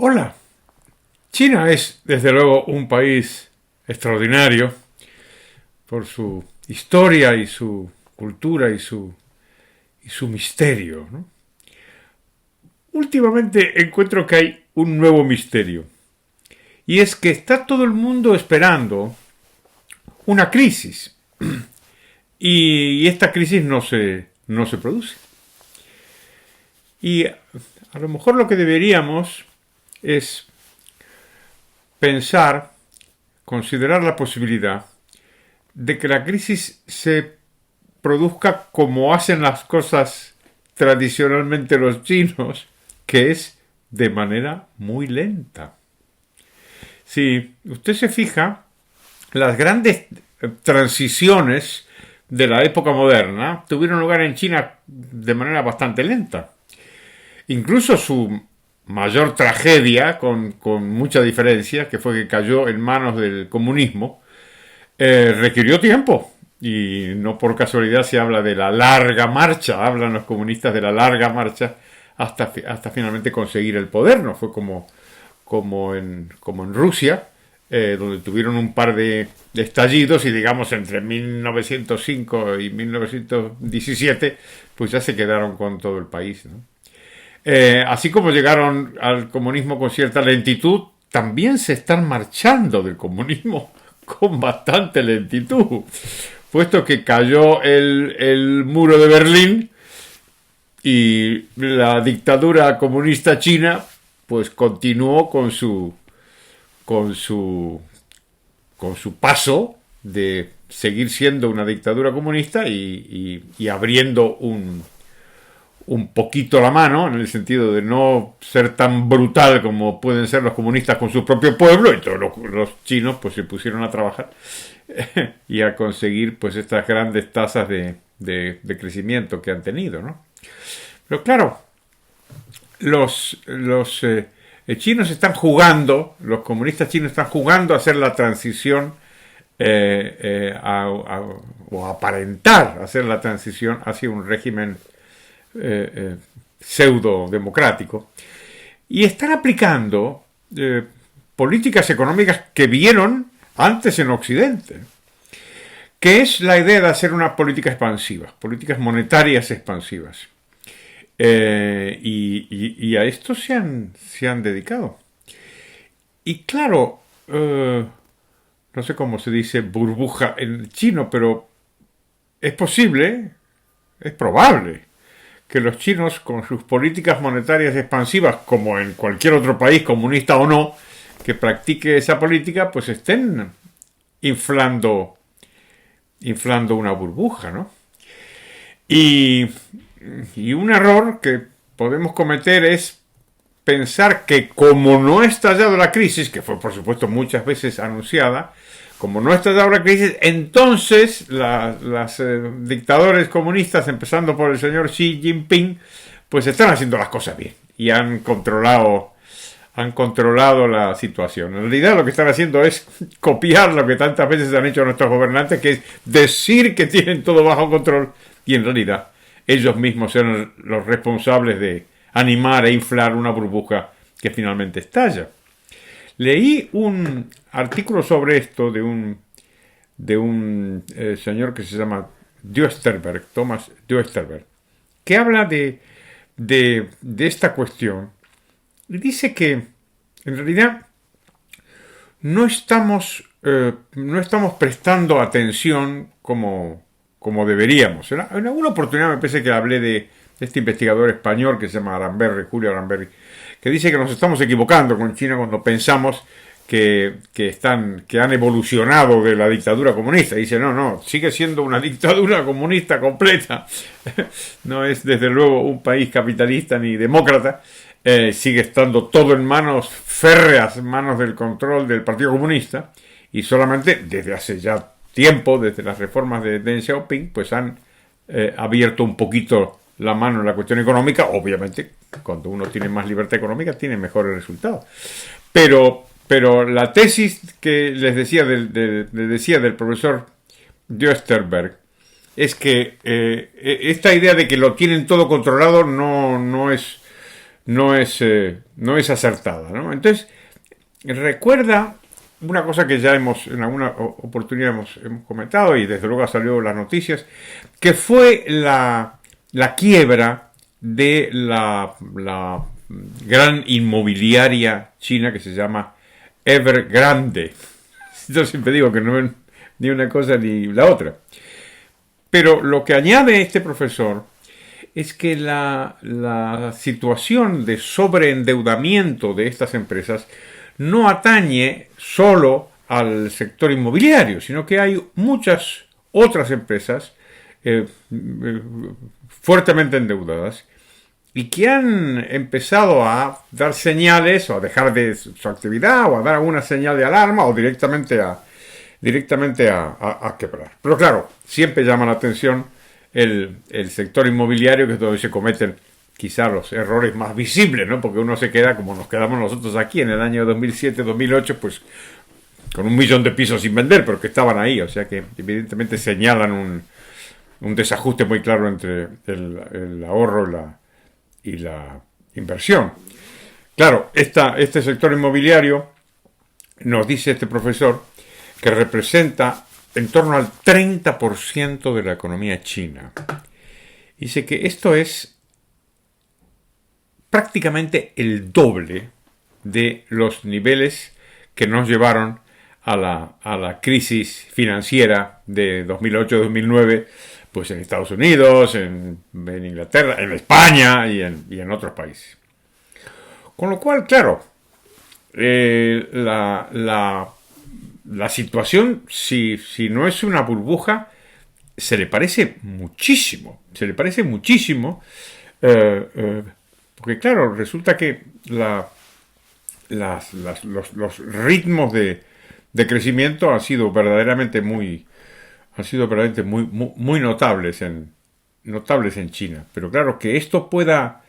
Hola, China es desde luego un país extraordinario por su historia y su cultura y su misterio, ¿no? Últimamente encuentro que hay un nuevo misterio y es que está todo el mundo esperando una crisis y esta crisis no se produce. Y a lo mejor lo que deberíamos es pensar, considerar la posibilidad de que la crisis se produzca como hacen las cosas tradicionalmente los chinos, que es de manera muy lenta. Si usted se fija, las grandes transiciones de la época moderna tuvieron lugar en China de manera bastante lenta. Incluso su mayor tragedia, con mucha diferencia, que fue que cayó en manos del comunismo, requirió tiempo. Y no por casualidad se habla de la larga marcha, hablan los comunistas de la larga marcha hasta finalmente conseguir el poder. No fue como en Rusia, donde tuvieron un par de estallidos y digamos entre 1905 y 1917, pues ya se quedaron con todo el país, ¿no? Así como llegaron al comunismo con cierta lentitud, también se están marchando del comunismo con bastante lentitud, puesto que cayó el muro de Berlín y la dictadura comunista china pues continuó con su paso de seguir siendo una dictadura comunista y abriendo un poquito la mano, en el sentido de no ser tan brutal como pueden ser los comunistas con su propio pueblo, y todos los chinos pues se pusieron a trabajar y a conseguir pues estas grandes tasas de crecimiento que han tenido, ¿no? Pero claro, los chinos están jugando, los comunistas chinos están jugando a hacer la transición o aparentar hacer la transición hacia un régimen pseudo democrático, y están aplicando políticas económicas que vieron antes en Occidente, que es la idea de hacer unas políticas expansivas, políticas monetarias expansivas, y a esto se han dedicado. Y claro, no sé cómo se dice burbuja en chino, pero es posible, es probable que los chinos, con sus políticas monetarias expansivas, como en cualquier otro país, comunista o no, que practique esa política, pues estén inflando una burbuja, ¿no? Y un error que podemos cometer es pensar que como no ha estallado la crisis, que fue por supuesto muchas veces anunciada, como no ha estallado la crisis, entonces las dictadores comunistas, empezando por el señor Xi Jinping, pues están haciendo las cosas bien y han controlado la situación. En realidad lo que están haciendo es copiar lo que tantas veces han hecho nuestros gobernantes, que es decir que tienen todo bajo control, y en realidad ellos mismos eran los responsables de animar e inflar una burbuja que finalmente estalla. Leí un artículo sobre esto de un señor que se llama Duesterberg, Thomas Duesterberg, que habla de esta cuestión y dice que en realidad no estamos prestando atención como deberíamos. En alguna oportunidad me parece que hablé de este investigador español que se llama Julio Aramberri, que dice que nos estamos equivocando con China cuando pensamos que han evolucionado de la dictadura comunista. Dice, no, sigue siendo una dictadura comunista completa. No es desde luego un país capitalista ni demócrata. Sigue estando todo en férreas manos del control del Partido Comunista, y solamente desde hace ya tiempo, desde las reformas de Deng Xiaoping, pues han abierto un poquito la mano en la cuestión económica. Obviamente, cuando uno tiene más libertad económica, tiene mejores resultados. Pero la tesis que les decía del profesor Duesterberg es que esta idea de que lo tienen todo controlado no es no es acertada, ¿no? Entonces, recuerda una cosa que ya en alguna oportunidad hemos comentado y desde luego ha salido en las noticias, que fue la quiebra de la gran inmobiliaria china que se llama Evergrande. Yo siempre digo que no es ni una cosa ni la otra. Pero lo que añade este profesor es que la situación de sobreendeudamiento de estas empresas no atañe solo al sector inmobiliario, sino que hay muchas otras empresas fuertemente endeudadas y que han empezado a dar señales o a dejar de su actividad o a dar alguna señal de alarma o directamente a quebrar. Pero claro, siempre llama la atención el sector inmobiliario, que es donde se cometen quizá los errores más visibles, ¿no? Porque uno se queda como nos quedamos nosotros aquí en el año 2007-2008, pues con 1 millón de pisos sin vender, pero que estaban ahí, o sea que evidentemente señalan un desajuste muy claro entre el ahorro y la inversión. Claro, este sector inmobiliario, nos dice este profesor, que representa en torno al 30% de la economía china. Dice que esto es prácticamente el doble de los niveles que nos llevaron a la crisis financiera de 2008-2009, pues en Estados Unidos, en Inglaterra, en España y en otros países. Con lo cual, claro, la situación, si no es una burbuja, se le parece muchísimo. Porque claro, resulta que los ritmos de crecimiento han sido verdaderamente muy notables en China. Pero claro, que esto pueda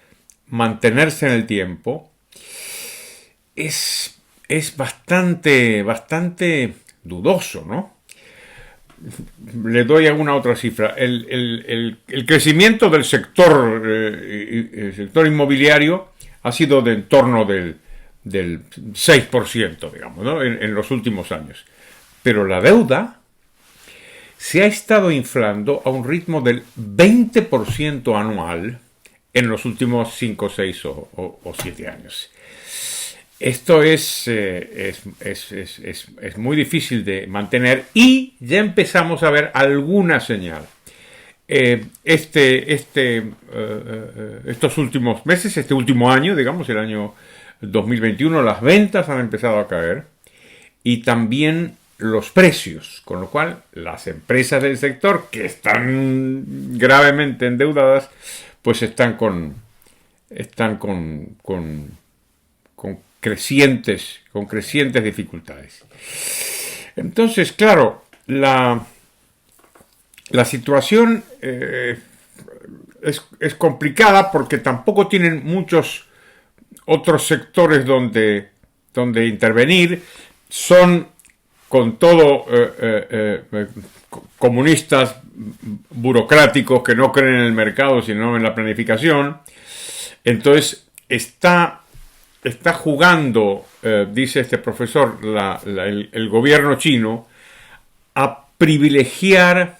mantenerse en el tiempo es bastante dudoso, ¿no? Le doy alguna otra cifra. El crecimiento del sector inmobiliario ha sido de en torno del 6%, digamos, ¿no? En los últimos años. Pero la deuda se ha estado inflando a un ritmo del 20% anual en los últimos 5, 6 o 7 años. Esto es muy difícil de mantener y ya empezamos a ver alguna señal. Estos últimos meses, este último año, digamos, el año 2021, las ventas han empezado a caer y también los precios, con lo cual las empresas del sector que están gravemente endeudadas, pues están con crecientes dificultades. Entonces, claro, la situación es complicada porque tampoco tienen muchos otros sectores donde intervenir. Son con todo comunistas burocráticos que no creen en el mercado sino en la planificación. Entonces está jugando, dice este profesor, el gobierno chino a privilegiar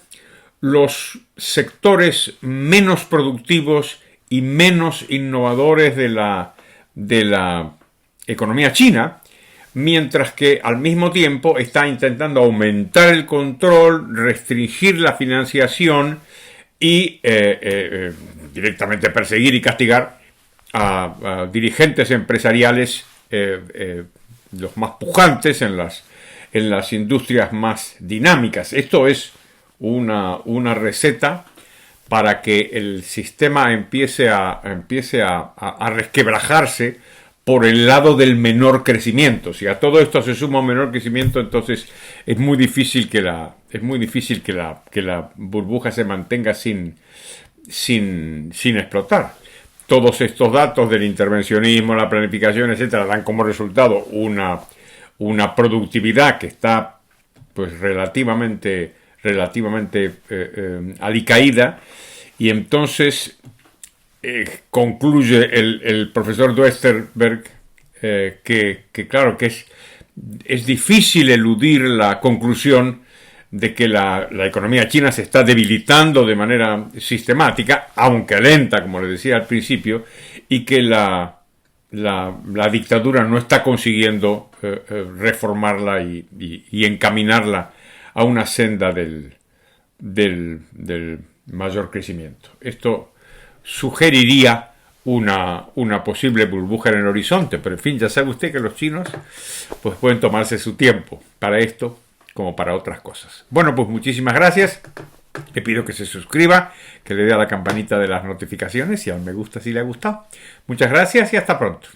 los sectores menos productivos y menos innovadores de la economía china, mientras que al mismo tiempo está intentando aumentar el control, restringir la financiación y directamente perseguir y castigar a dirigentes empresariales, los más pujantes en las industrias más dinámicas. Esto es una receta para que el sistema empiece a resquebrajarse por el lado del menor crecimiento. Si a todo esto se suma un menor crecimiento, entonces es muy difícil que la burbuja se mantenga sin explotar. Todos estos datos del intervencionismo, la planificación, etcétera, dan como resultado una productividad que está pues relativamente alicaída, y entonces concluye el profesor Duesterberg claro que es difícil eludir la conclusión de que la economía china se está debilitando de manera sistemática, aunque lenta, como les decía al principio, y que la dictadura no está consiguiendo reformarla y encaminarla a una senda del mayor crecimiento. Esto sugeriría una posible burbuja en el horizonte, pero en fin, ya sabe usted que los chinos pues pueden tomarse su tiempo para esto como para otras cosas. Bueno, pues muchísimas gracias. Le pido que se suscriba, que le dé a la campanita de las notificaciones y al me gusta si le ha gustado. Muchas gracias y hasta pronto.